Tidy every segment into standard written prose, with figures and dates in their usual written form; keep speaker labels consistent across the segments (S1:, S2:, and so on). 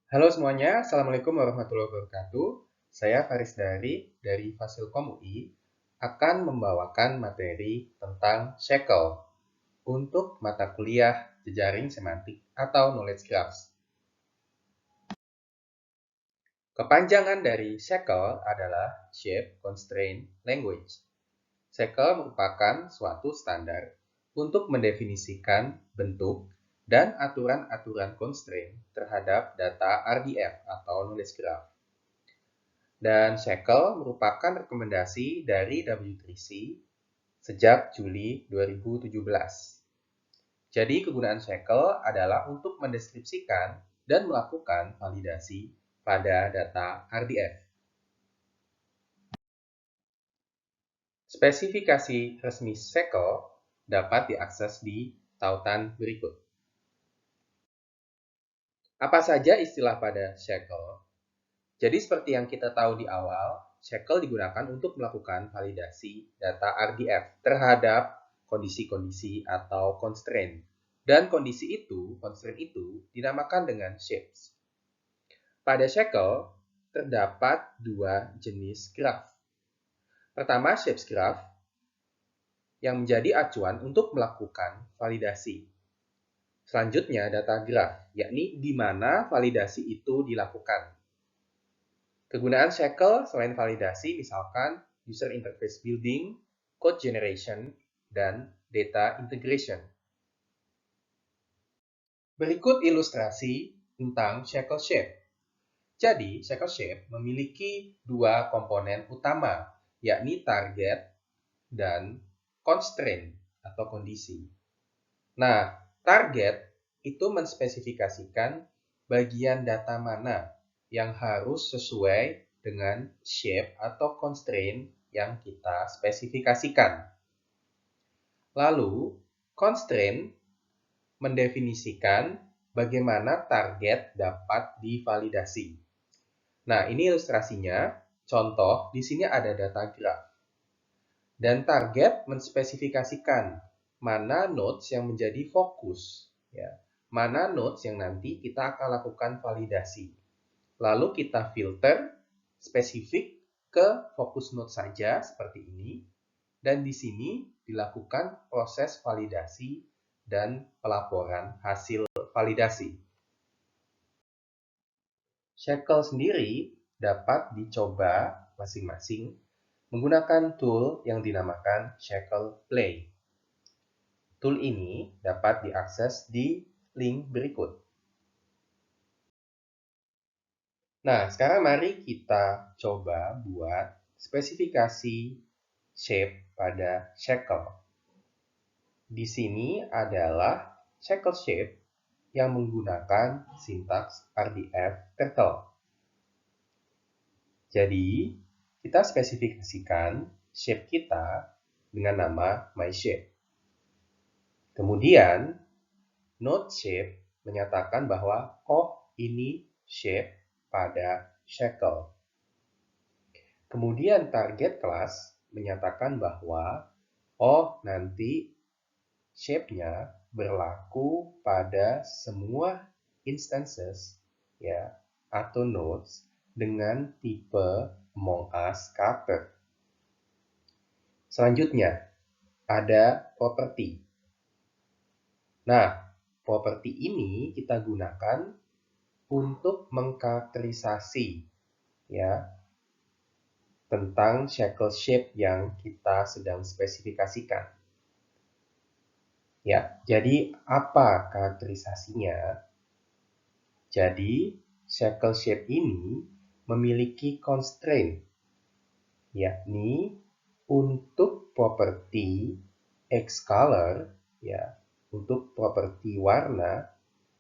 S1: Halo semuanya, Assalamualaikum warahmatullahi wabarakatuh. Saya Faris dari Fasilkom UI akan membawakan materi tentang ShackLe untuk mata kuliah jejaring semantik atau knowledge graphs. Kepanjangan dari ShackLe adalah Shape Constraint Language. ShackLe merupakan suatu standar untuk mendefinisikan bentuk dan aturan-aturan constraint terhadap data RDF atau knowledge graph. Dan ShackLe merupakan rekomendasi dari W3C sejak Juli 2017. Jadi kegunaan ShackLe adalah untuk mendeskripsikan dan melakukan validasi pada data RDF. Spesifikasi resmi ShackLe dapat diakses di tautan berikut. Apa saja istilah pada ShackLe? Jadi seperti yang kita tahu di awal, ShackLe digunakan untuk melakukan validasi data RDF terhadap kondisi-kondisi atau constraint. Dan constraint itu dinamakan dengan shapes. Pada ShackLe terdapat dua jenis graph. Pertama, shapes graph yang menjadi acuan untuk melakukan validasi. Selanjutnya, data graph, yakni di mana validasi itu dilakukan. Kegunaan ShackLe selain validasi misalkan user interface building, code generation, dan data integration. Berikut ilustrasi tentang ShackLe Shape. Jadi, ShackLe Shape memiliki dua komponen utama, yakni target dan constraint atau kondisi. Nah, target itu menspesifikasikan bagian data mana yang harus sesuai dengan shape atau constraint yang kita spesifikasikan. Lalu, constraint mendefinisikan bagaimana target dapat divalidasi. Nah, ini ilustrasinya. Contoh, di sini ada data graph. Dan target menspesifikasikan mana nodes yang menjadi fokus, ya. Mana nodes yang nanti kita akan lakukan validasi. Lalu kita filter spesifik ke fokus node saja seperti ini. Dan di sini dilakukan proses validasi dan pelaporan hasil validasi. ShackLe sendiri dapat dicoba masing-masing menggunakan tool yang dinamakan ShackLe Play. Tool ini dapat diakses di link berikut. Nah, sekarang mari kita coba buat spesifikasi shape pada ShackLe. Di sini adalah ShackLe shape yang menggunakan sintaks RDF Turtle. Jadi, kita spesifikasikan shape kita dengan nama myShape. Kemudian, node shape menyatakan bahwa, oh, ini shape pada ShackLe. Kemudian target class menyatakan bahwa, oh, nanti shape-nya berlaku pada semua instances ya atau nodes dengan tipe Among Us character. Selanjutnya ada property. Nah, property ini kita gunakan untuk mengkarakterisasi ya tentang ShackLe shape yang kita sedang spesifikasikan. Ya, jadi apa karakterisasinya? Jadi, ShackLe shape ini memiliki constraint, yakni untuk properti X-color, ya, untuk properti warna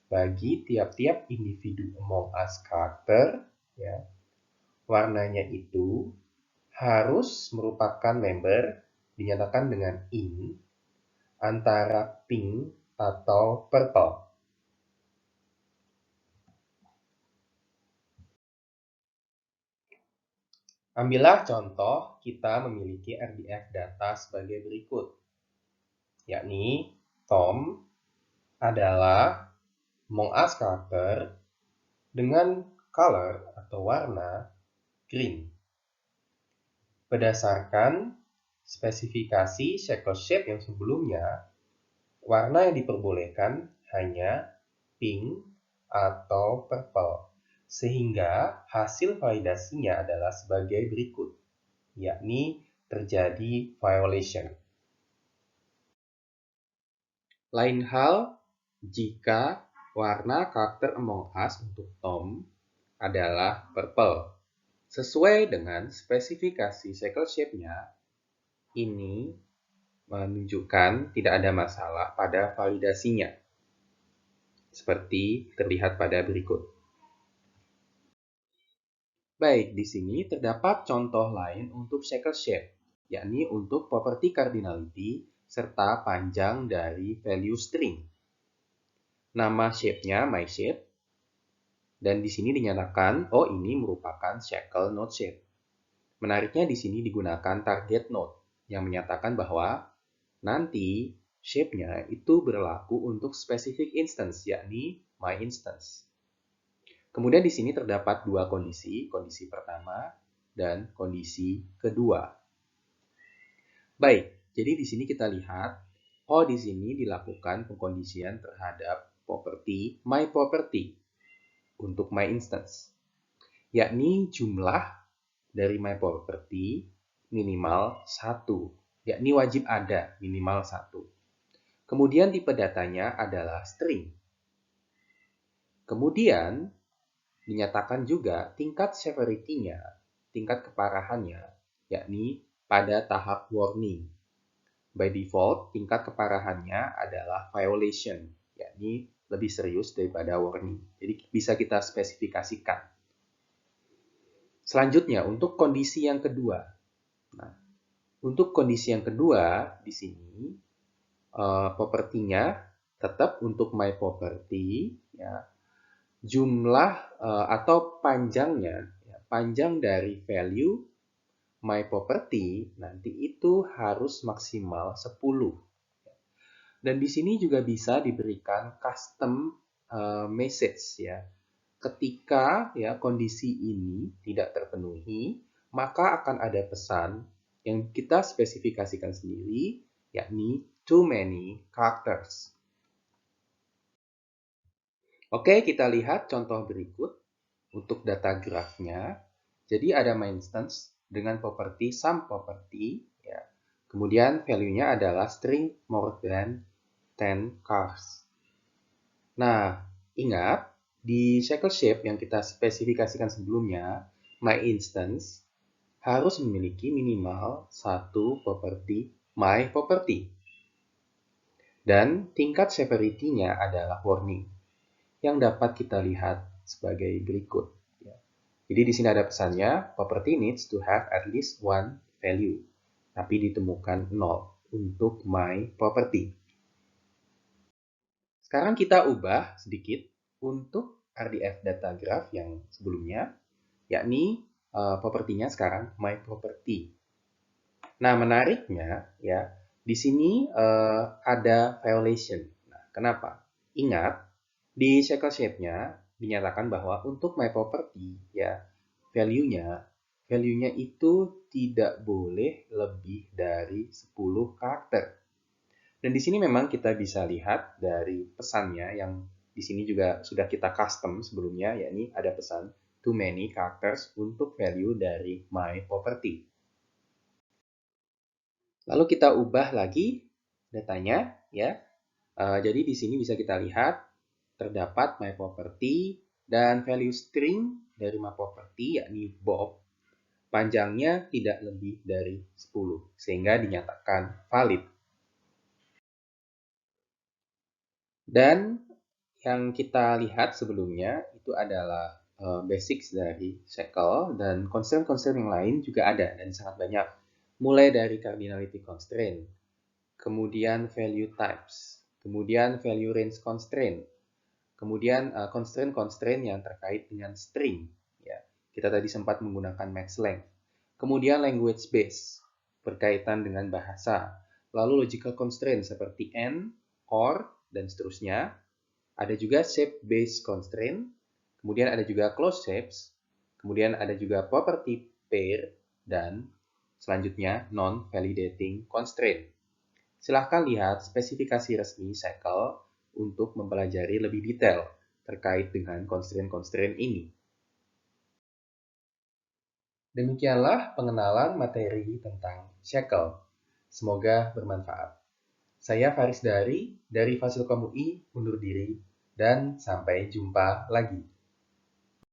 S1: bagi tiap-tiap individu Among Us character, ya, warnanya itu harus merupakan member dinyatakan dengan in antara pink atau purple. Ambillah contoh kita memiliki RDF data sebagai berikut, yakni Tom adalah Among Us character dengan color atau warna green. Berdasarkan spesifikasi shackle shape yang sebelumnya, warna yang diperbolehkan hanya pink atau purple, sehingga hasil validasinya adalah sebagai berikut, yakni terjadi violation. Lain hal jika warna karakter Among Us untuk Tom adalah purple. Sesuai dengan spesifikasi shackle shape-nya, ini menunjukkan tidak ada masalah pada validasinya, seperti terlihat pada berikut. Baik, di sini terdapat contoh lain untuk shackle shape, yakni untuk property cardinality serta panjang dari value string. Nama shape-nya myShape, dan di sini dinyatakan, oh ini merupakan shackle node shape. Menariknya di sini digunakan target node, yang menyatakan bahwa nanti shape-nya itu berlaku untuk specific instance, yakni myInstance. Kemudian di sini terdapat dua kondisi pertama dan kondisi kedua. Baik, jadi di sini kita lihat, oh di sini dilakukan pengkondisian terhadap property myProperty untuk myInstance, yakni jumlah dari myProperty minimal 1, yakni wajib ada minimal 1. Kemudian tipe datanya adalah string. Kemudian dinyatakan juga tingkat severity-nya, tingkat keparahannya, yakni pada tahap warning. By default, tingkat keparahannya adalah violation, yakni lebih serius daripada warning. Jadi bisa kita spesifikasikan. Selanjutnya, untuk kondisi yang kedua. Nah, untuk kondisi yang kedua, di sini propertinya tetap untuk myProperty, ya, jumlah atau panjangnya, ya, panjang dari value myProperty nanti itu harus maksimal 10. Dan di sini juga bisa diberikan custom message, ya. Ketika ya kondisi ini tidak terpenuhi, maka akan ada pesan yang kita spesifikasikan sendiri, yakni too many characters. Oke, kita lihat contoh berikut untuk data grafnya. Jadi ada myInstance dengan properti SomeProperty, ya. Kemudian value-nya adalah string more than 10 cars. Nah, ingat di shackle shape yang kita spesifikasikan sebelumnya, myInstance harus memiliki minimal satu properti myProperty. Dan tingkat severity-nya adalah warning, yang dapat kita lihat sebagai berikut. Jadi di sini ada pesannya, property needs to have at least one value, tapi ditemukan 0 untuk myProperty. Sekarang kita ubah sedikit untuk RDF data graph yang sebelumnya, yakni propertinya sekarang myProperty. Nah, menariknya ya, di sini ada violation. Nah, kenapa? Ingat, di shackle shape-nya dinyatakan bahwa untuk myProperty ya, value-nya itu tidak boleh lebih dari 10 karakter. Dan di sini memang kita bisa lihat dari pesannya yang di sini juga sudah kita custom sebelumnya, yakni ada pesan too many characters untuk value dari myProperty. Lalu kita ubah lagi datanya, ya. Jadi di sini bisa kita lihat terdapat myProperty dan value string dari myProperty, yakni Bob, panjangnya tidak lebih dari 10, sehingga dinyatakan valid. Dan yang kita lihat sebelumnya itu adalah basics dari shackle, dan concern-concern yang lain juga ada dan sangat banyak. Mulai dari cardinality constraint, kemudian value types, kemudian value range constraint, kemudian constraint-constraint yang terkait dengan string. Ya, kita tadi sempat menggunakan max length. Kemudian language base, berkaitan dengan bahasa. Lalu logical constraint seperti and, or, dan seterusnya. Ada juga shape based constraint, kemudian ada juga closed shapes, kemudian ada juga property pair, dan selanjutnya non-validating constraint. Silahkan lihat spesifikasi resmi Shackle untuk mempelajari lebih detail terkait dengan constraint-constraint ini. Demikianlah pengenalan materi tentang Shackle. Semoga bermanfaat. Saya Faris dari Fasilkom UI undur diri dan sampai jumpa lagi.